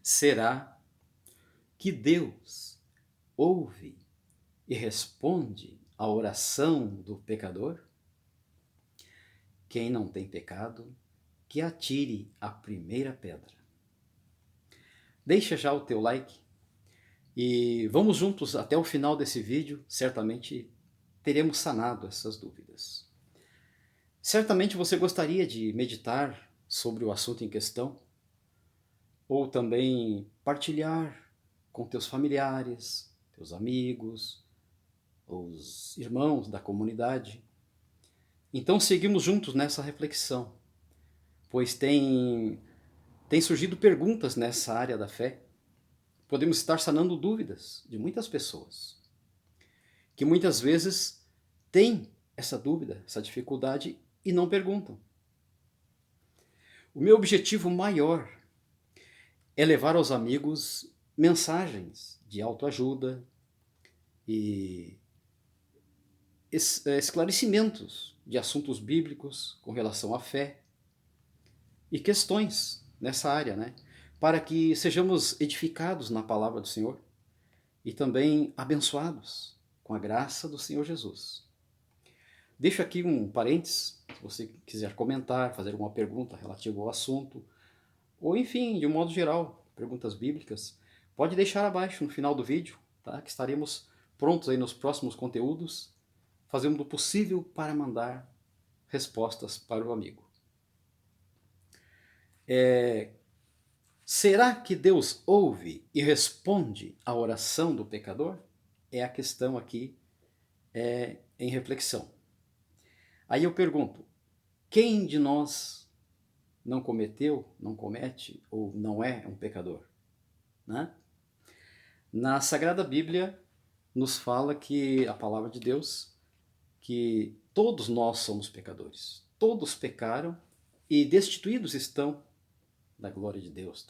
Será que Deus ouve e responde à oração do pecador? Quem não tem pecado, que atire a primeira pedra. Deixa já o teu like e vamos juntos até o final desse vídeo, certamente teremos sanado essas dúvidas. Certamente você gostaria de meditar sobre o assunto em questão, ou também partilhar com teus familiares, teus amigos, os irmãos da comunidade. Então seguimos juntos nessa reflexão, pois tem surgido perguntas nessa área da fé. Podemos estar sanando dúvidas de muitas pessoas, que muitas vezes têm essa dúvida, essa dificuldade e não perguntam. O meu objetivo maior é levar aos amigos mensagens de autoajuda e esclarecimentos de assuntos bíblicos com relação à fé e questões nessa área, né? Para que sejamos edificados na palavra do Senhor e também abençoados com a graça do Senhor Jesus. Deixo aqui um parênteses, se você quiser comentar, fazer alguma pergunta relativa ao assunto, ou enfim, de um modo geral, perguntas bíblicas, pode deixar abaixo no final do vídeo, tá? Que estaremos prontos aí nos próximos conteúdos, fazendo o possível para mandar respostas para o amigo. Será que Deus ouve e responde à oração do pecador? É a questão aqui em reflexão. Aí eu pergunto, quem de nós não cometeu, não comete ou não é um pecador? Né? Na Sagrada Bíblia nos fala que a palavra de Deus, que todos nós somos pecadores. Todos pecaram e destituídos estão da glória de Deus.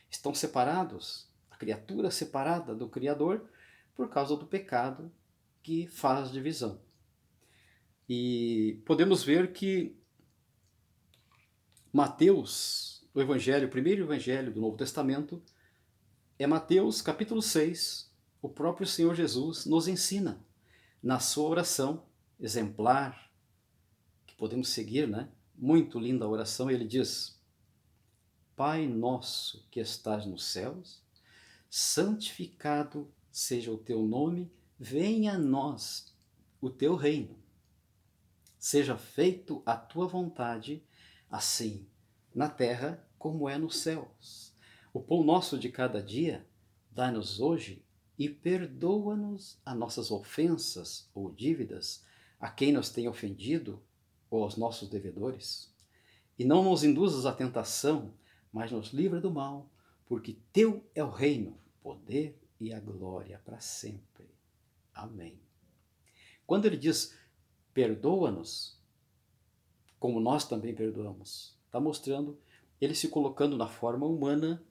Estão separados, a criatura separada do Criador por causa do pecado que faz divisão. E podemos ver que Mateus, o evangelho, o primeiro evangelho do Novo Testamento, é Mateus capítulo 6. O próprio Senhor Jesus nos ensina na sua oração exemplar, que podemos seguir, né? Muito linda a oração, ele diz: Pai nosso que estás nos céus, santificado seja o teu nome, venha a nós o teu reino. Seja feito a tua vontade, assim na terra como é nos céus. O pão nosso de cada dia, dá-nos hoje e perdoa-nos as nossas ofensas ou dívidas, a quem nos tem ofendido ou aos nossos devedores. E não nos induzas à tentação, mas nos livra do mal, porque teu é o reino, o poder e a glória para sempre. Amém. Quando ele diz perdoa-nos, como nós também perdoamos, está mostrando ele se colocando na forma humana,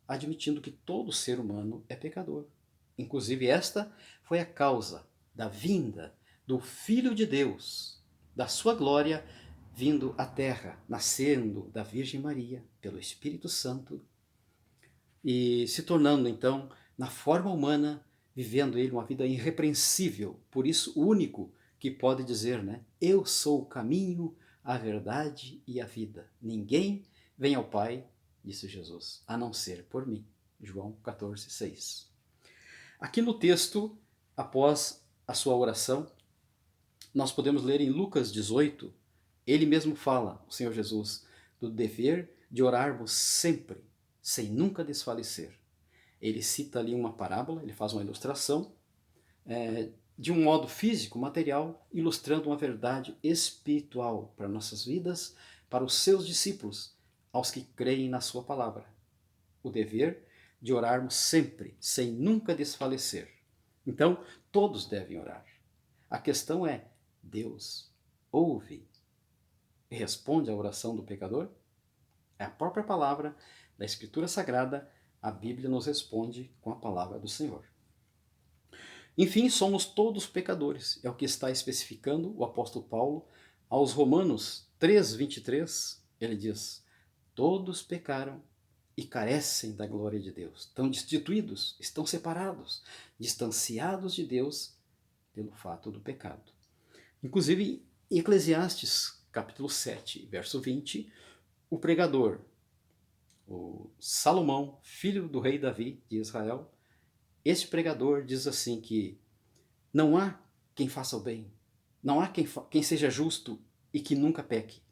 admitindo que todo ser humano é pecador. Inclusive esta foi a causa da vinda do Filho de Deus, da sua glória, vindo à terra, nascendo da Virgem Maria, pelo Espírito Santo, e se tornando então, na forma humana, vivendo ele uma vida irrepreensível, por isso o único que pode dizer, né? Eu sou o caminho, a verdade e a vida. Ninguém vem ao Pai, disse Jesus, a não ser por mim. João 14, 6. Aqui no texto, após a sua oração, nós podemos ler em Lucas 18, ele mesmo fala, o Senhor Jesus, do dever de orarmos sempre, sem nunca desfalecer. Ele cita ali uma parábola, ele faz uma ilustração, de um modo físico, material, ilustrando uma verdade espiritual para nossas vidas, para os seus discípulos, aos que creem na sua palavra. O dever de orarmos sempre, sem nunca desfalecer. Então, todos devem orar. A questão é, Deus ouve e responde à oração do pecador? É a própria palavra da Escritura Sagrada, a Bíblia nos responde com a palavra do Senhor. Enfim, somos todos pecadores, é o que está especificando o apóstolo Paulo aos Romanos 3, 23. Ele diz: todos pecaram e carecem da glória de Deus. Estão destituídos, estão separados, distanciados de Deus pelo fato do pecado. Inclusive, em Eclesiastes, capítulo 7, verso 20, o pregador, o Salomão, filho do rei Davi de Israel, esse pregador diz assim que não há quem faça o bem, não há quem seja justo e que nunca peque.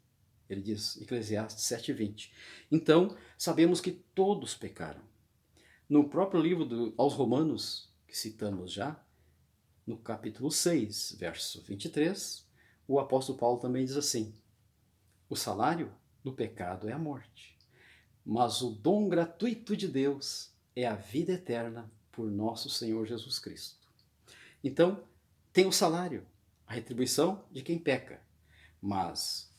Ele diz, Eclesiastes 7,20. Então, sabemos que todos pecaram. No próprio livro aos Romanos, que citamos já, no capítulo 6, verso 23, o apóstolo Paulo também diz assim: o salário do pecado é a morte, mas o dom gratuito de Deus é a vida eterna por nosso Senhor Jesus Cristo. Então, tem o salário, a retribuição de quem peca, mas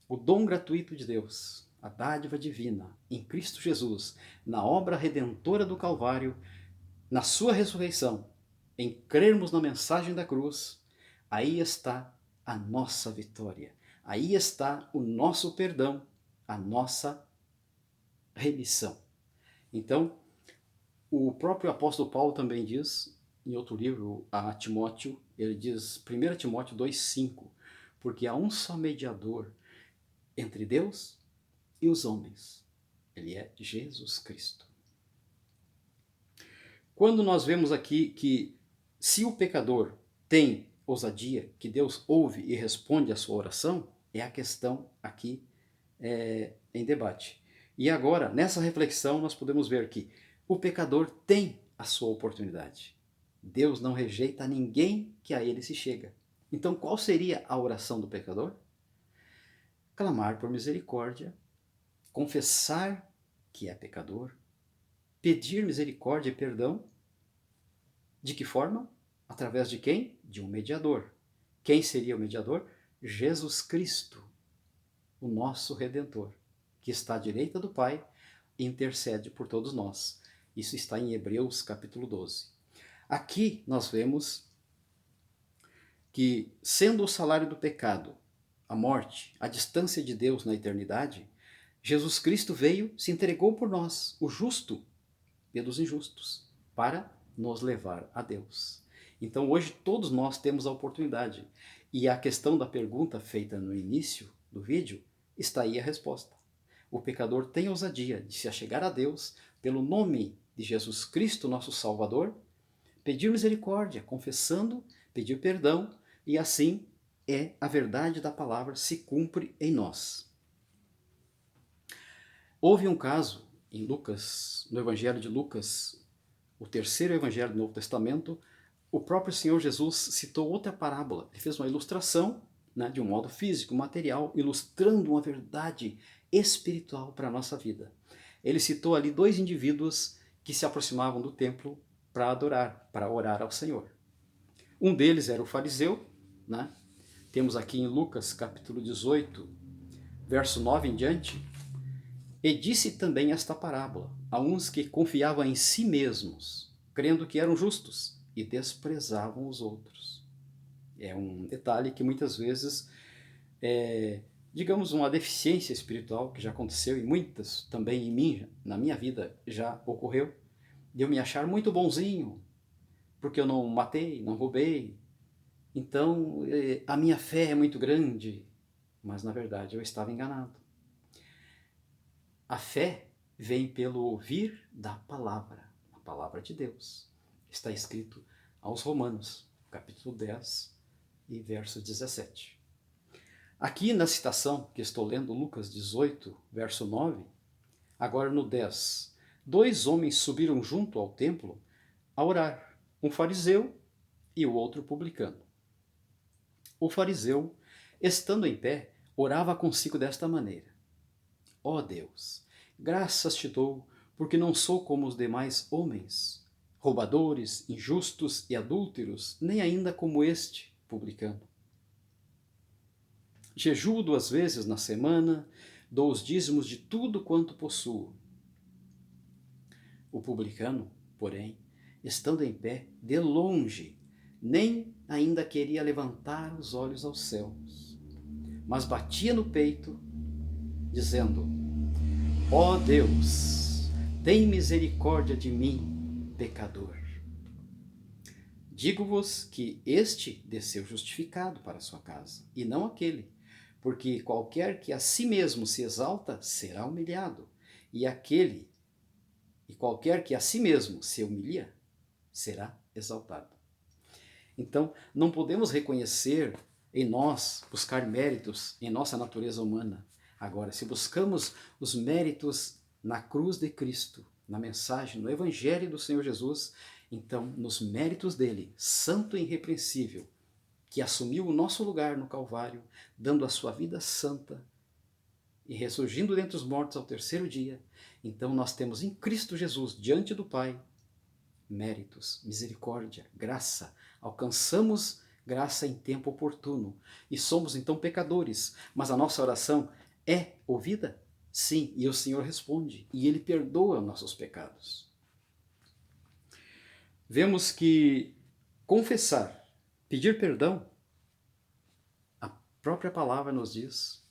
o dom gratuito de Deus, a dádiva divina em Cristo Jesus, na obra redentora do Calvário, na sua ressurreição, em crermos na mensagem da cruz, aí está a nossa vitória, aí está o nosso perdão, a nossa remissão. Então, o próprio apóstolo Paulo também diz, em outro livro, a Timóteo, ele diz, 1 Timóteo 2,5, porque há um só mediador entre Deus e os homens. Ele é Jesus Cristo. Quando nós vemos aqui que se o pecador tem ousadia, que Deus ouve e responde à sua oração, é a questão aqui em debate. E agora, nessa reflexão, nós podemos ver que o pecador tem a sua oportunidade. Deus não rejeita ninguém que a ele se chega. Então, qual seria a oração do pecador? Clamar por misericórdia, confessar que é pecador, pedir misericórdia e perdão. De que forma? Através de quem? De um mediador. Quem seria o mediador? Jesus Cristo, o nosso Redentor, que está à direita do Pai e intercede por todos nós. Isso está em Hebreus capítulo 12. Aqui nós vemos que, sendo o salário do pecado a morte, a distância de Deus na eternidade, Jesus Cristo veio, se entregou por nós, o justo pelos injustos, para nos levar a Deus. Então hoje todos nós temos a oportunidade. E a questão da pergunta feita no início do vídeo, está aí a resposta. O pecador tem ousadia de se achegar a Deus pelo nome de Jesus Cristo, nosso Salvador, pedir misericórdia, confessando, pedir perdão, e assim a verdade da palavra se cumpre em nós. Houve um caso em Lucas, no Evangelho de Lucas, o terceiro evangelho do Novo Testamento, o próprio Senhor Jesus citou outra parábola. Ele fez uma ilustração, de um modo físico, material, ilustrando uma verdade espiritual para a nossa vida. Ele citou ali 2 indivíduos que se aproximavam do templo para adorar, para orar ao Senhor. Um deles era o fariseu, Temos aqui em Lucas capítulo 18, verso 9 em diante. E disse também esta parábola a uns que confiavam em si mesmos, crendo que eram justos, e desprezavam os outros. É um detalhe que muitas vezes digamos, uma deficiência espiritual que já aconteceu e muitas também em mim, na minha vida, já ocorreu, de eu me achar muito bonzinho, porque eu não matei, não roubei. Então, a minha fé é muito grande, mas na verdade eu estava enganado. A fé vem pelo ouvir da palavra, a palavra de Deus. Está escrito aos Romanos, capítulo 10 e verso 17. Aqui na citação que estou lendo, Lucas 18, verso 9, agora no 10, 2 homens subiram junto ao templo a orar, um fariseu e o outro publicano. O fariseu, estando em pé, orava consigo desta maneira: ó Deus, graças te dou, porque não sou como os demais homens, roubadores, injustos e adúlteros, nem ainda como este publicano. Jejuo 2 vezes na semana, dou os dízimos de tudo quanto possuo. O publicano, porém, estando em pé, de longe, nem ainda queria levantar os olhos aos céus, mas batia no peito, dizendo: ó Deus, tem misericórdia de mim, pecador. Digo-vos que este desceu justificado para a sua casa, e não aquele, porque qualquer que a si mesmo se exalta será humilhado, e qualquer que a si mesmo se humilia será exaltado. Então, não podemos reconhecer em nós, buscar méritos em nossa natureza humana. Agora, se buscamos os méritos na cruz de Cristo, na mensagem, no Evangelho do Senhor Jesus, então, nos méritos dele, santo e irrepreensível, que assumiu o nosso lugar no Calvário, dando a sua vida santa e ressurgindo dentre os mortos ao terceiro dia, então nós temos em Cristo Jesus, diante do Pai, méritos, misericórdia, graça. Alcançamos graça em tempo oportuno e somos então pecadores, mas a nossa oração é ouvida? Sim, e o Senhor responde e Ele perdoa nossos pecados. Vemos que confessar, pedir perdão, a própria palavra nos diz,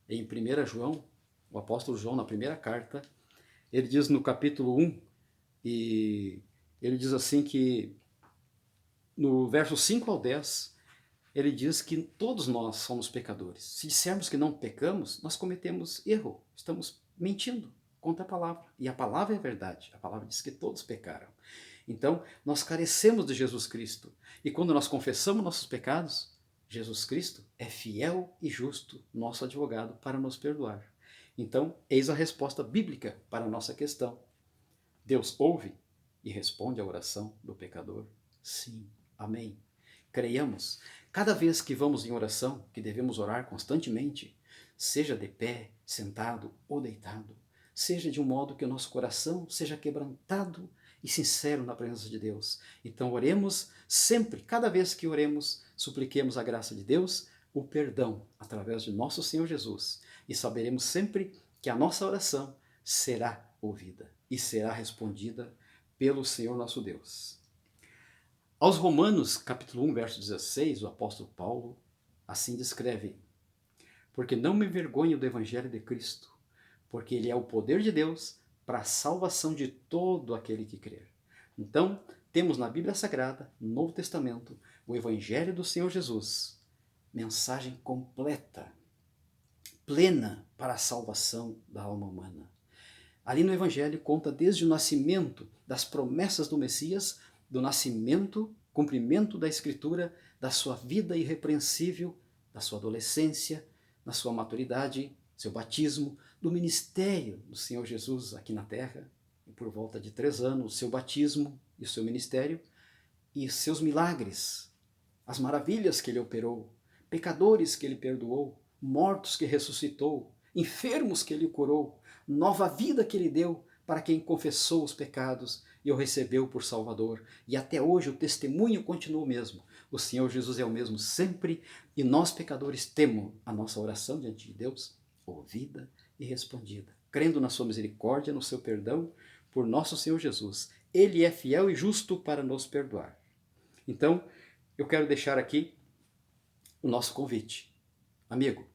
em 1 João, o apóstolo João, na primeira carta, ele diz no capítulo 1, e ele diz assim que, no verso 5 ao 10, ele diz que todos nós somos pecadores. Se dissermos que não pecamos, nós cometemos erro, estamos mentindo contra a palavra. E a palavra é verdade, a palavra diz que todos pecaram. Então, nós carecemos de Jesus Cristo. E quando nós confessamos nossos pecados, Jesus Cristo é fiel e justo, nosso advogado, para nos perdoar. Então, eis a resposta bíblica para a nossa questão. Deus ouve e responde à oração do pecador? Sim. Amém. Creiamos. Cada vez que vamos em oração, que devemos orar constantemente, seja de pé, sentado ou deitado, seja de um modo que o nosso coração seja quebrantado e sincero na presença de Deus. Então oremos sempre, cada vez que oremos, supliquemos a graça de Deus, o perdão através de nosso Senhor Jesus, e saberemos sempre que a nossa oração será ouvida e será respondida pelo Senhor nosso Deus. Aos Romanos, capítulo 1, verso 16, o apóstolo Paulo assim descreve: porque não me envergonho do evangelho de Cristo, porque ele é o poder de Deus para a salvação de todo aquele que crer. Então, temos na Bíblia Sagrada, no Novo Testamento, o evangelho do Senhor Jesus, mensagem completa, plena para a salvação da alma humana. Ali no evangelho conta desde o nascimento das promessas do Messias, do nascimento, cumprimento da Escritura, da sua vida irrepreensível, da sua adolescência, da sua maturidade, seu batismo, do ministério do Senhor Jesus aqui na terra, e por volta de 3 anos, seu batismo e o seu ministério, e seus milagres, as maravilhas que ele operou, pecadores que ele perdoou, mortos que ressuscitou, enfermos que ele curou, nova vida que ele deu para quem confessou os pecados e o recebeu por Salvador. E até hoje o testemunho continua o mesmo. O Senhor Jesus é o mesmo sempre, e nós pecadores temos a nossa oração diante de Deus ouvida e respondida, crendo na sua misericórdia, no seu perdão por nosso Senhor Jesus. Ele é fiel e justo para nos perdoar. Então, eu quero deixar aqui o nosso convite. Amigo,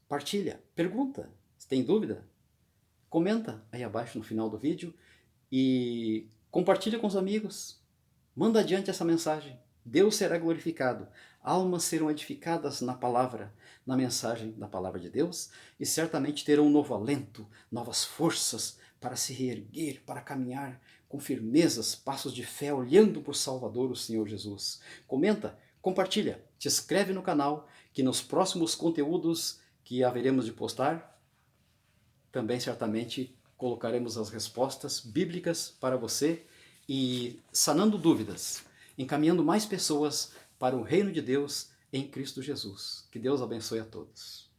partilha, pergunta, se tem dúvida, comenta aí abaixo no final do vídeo e compartilha com os amigos. Manda adiante essa mensagem. Deus será glorificado. Almas serão edificadas na palavra, na mensagem da palavra de Deus, e certamente terão um novo alento, novas forças para se reerguer, para caminhar com firmezas, passos de fé, olhando por Salvador, o Senhor Jesus. Comenta, compartilha, te inscreve no canal, que nos próximos conteúdos que haveremos de postar, também certamente colocaremos as respostas bíblicas para você e sanando dúvidas, encaminhando mais pessoas para o reino de Deus em Cristo Jesus. Que Deus abençoe a todos.